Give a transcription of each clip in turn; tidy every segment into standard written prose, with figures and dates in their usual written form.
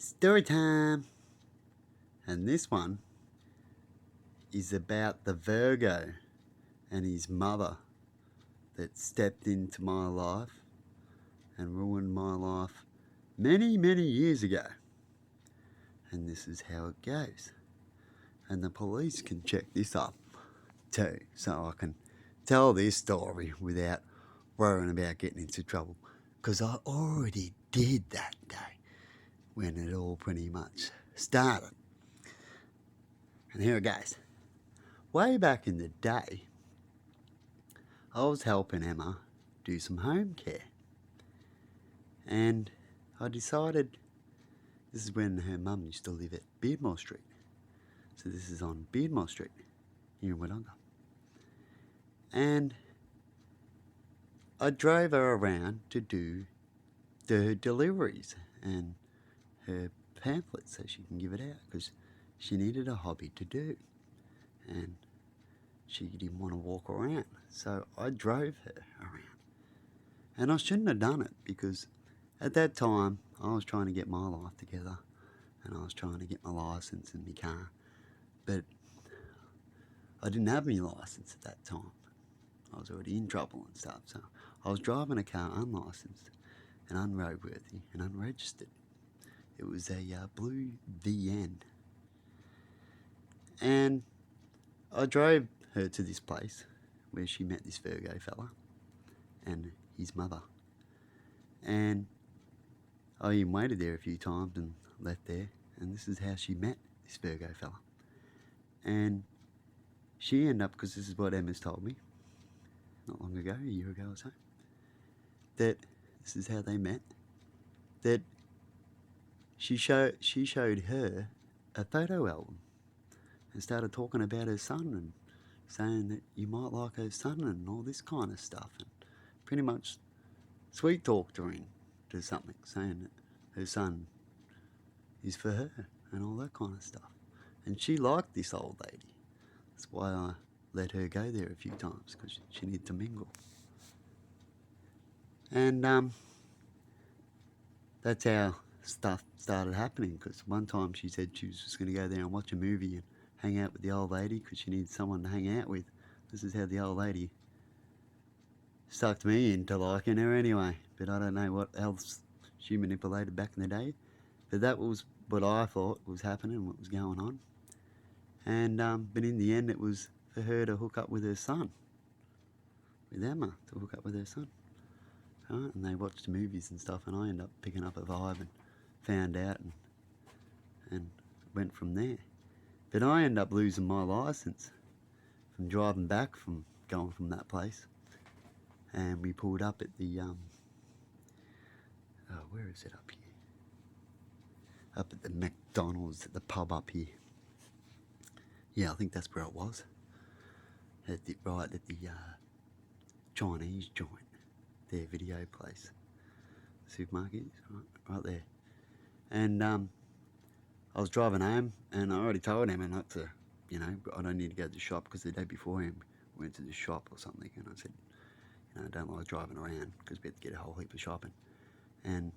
Story time! And this one is about the Virgo and his mother that stepped into my life and ruined my life many, many years ago. And this is how it goes. And the police can check this up too, so I can tell this story without worrying about getting into trouble. Because I already did that day when it all pretty much started. And here it goes. Way back in the day, I was helping Emma do some home care. And I decided, this is when her mum used to live at Beardmore Street. So this is on Beardmore Street here in Wodonga. And I drove her around to do her deliveries and her pamphlets so she can give it out, because she needed a hobby to do. And she didn't want to walk around. So I drove her around. And I shouldn't have done it, because at that time I was trying to get my life together and I was trying to get my licence in my car. But I didn't have my licence at that time. I was already in trouble and stuff. So I was driving a car unlicensed and unroadworthy and unregistered. It was a blue VN. And I drove her to this place where she met this Virgo fella and his mother. And I even waited there a few times and left there. And this is how she met this Virgo fella. And she ended up, because this is what Emma's told me not long ago, a year ago or so, that this is how they met, that she showed her a photo album and started talking about her son and saying that you might like her son and all this kind of stuff, and pretty much sweet talked her into something, saying that her son is for her and all that kind of stuff. And she liked this old lady. That's why I let her go there a few times, because she needed to mingle. And that's how stuff started happening, because one time she said she was just going to go there and watch a movie and hang out with the old lady because she needed someone to hang out with. This is how the old lady sucked me into liking her anyway. But I don't know what else she manipulated back in the day. But that was what I thought was happening, what was going on. And but in the end, it was for her to hook up with her son, with Emma, to hook up with her son. Right? And they watched movies and stuff, and I ended up picking up a vibe and found out and went from there. But I ended up losing my licence from driving back from going from that place. And we pulled up at the, where is it up here? Up at the McDonald's, at the pub up here. Yeah, I think that's where it was. Right at the Chinese joint, their video place. Supermarket, right there. And I was driving home, and I already told Emma not to, I don't need to go to the shop, because the day before we went to the shop or something, and I said, I don't like driving around because we had to get a whole heap of shopping, and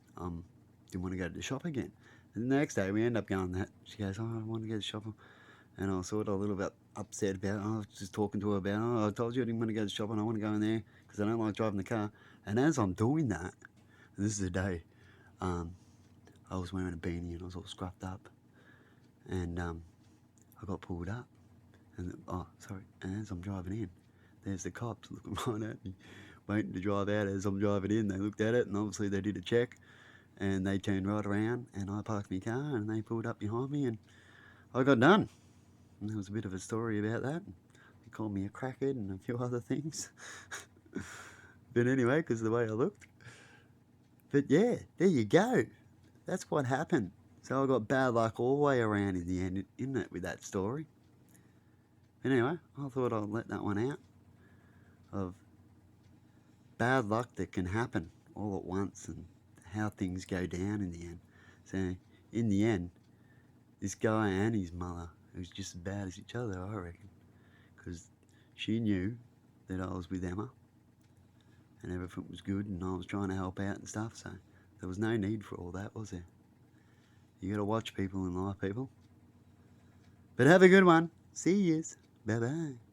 didn't want to go to the shop again. And the next day we end up going that. She goes, oh, I want to go to the shop. And I was sort of a little bit upset about it. I was just talking to her about, oh, I told you I didn't want to go to the shop and I want to go in there because I don't like driving the car. And as I'm doing that, and this is the day, I was wearing a beanie and I was all scruffed up. And I got pulled up. And as I'm driving in, there's the cops looking right at me, waiting to drive out as I'm driving in. They looked at it and obviously they did a check. And they turned right around and I parked my car and they pulled up behind me and I got done. And there was a bit of a story about that. They called me a crackhead and a few other things. But anyway, because of the way I looked. But yeah, there you go. That's what happened. So I got bad luck all the way around in the end, isn't it, with that story? But anyway, I thought I'd let that one out of bad luck that can happen all at once and how things go down in the end. So in the end, this guy and his mother, it was just as bad as each other, I reckon, because she knew that I was with Emma and everything was good and I was trying to help out and stuff, so there was no need for all that, was there? You gotta watch people in life, people. But have a good one. See yous. Bye bye.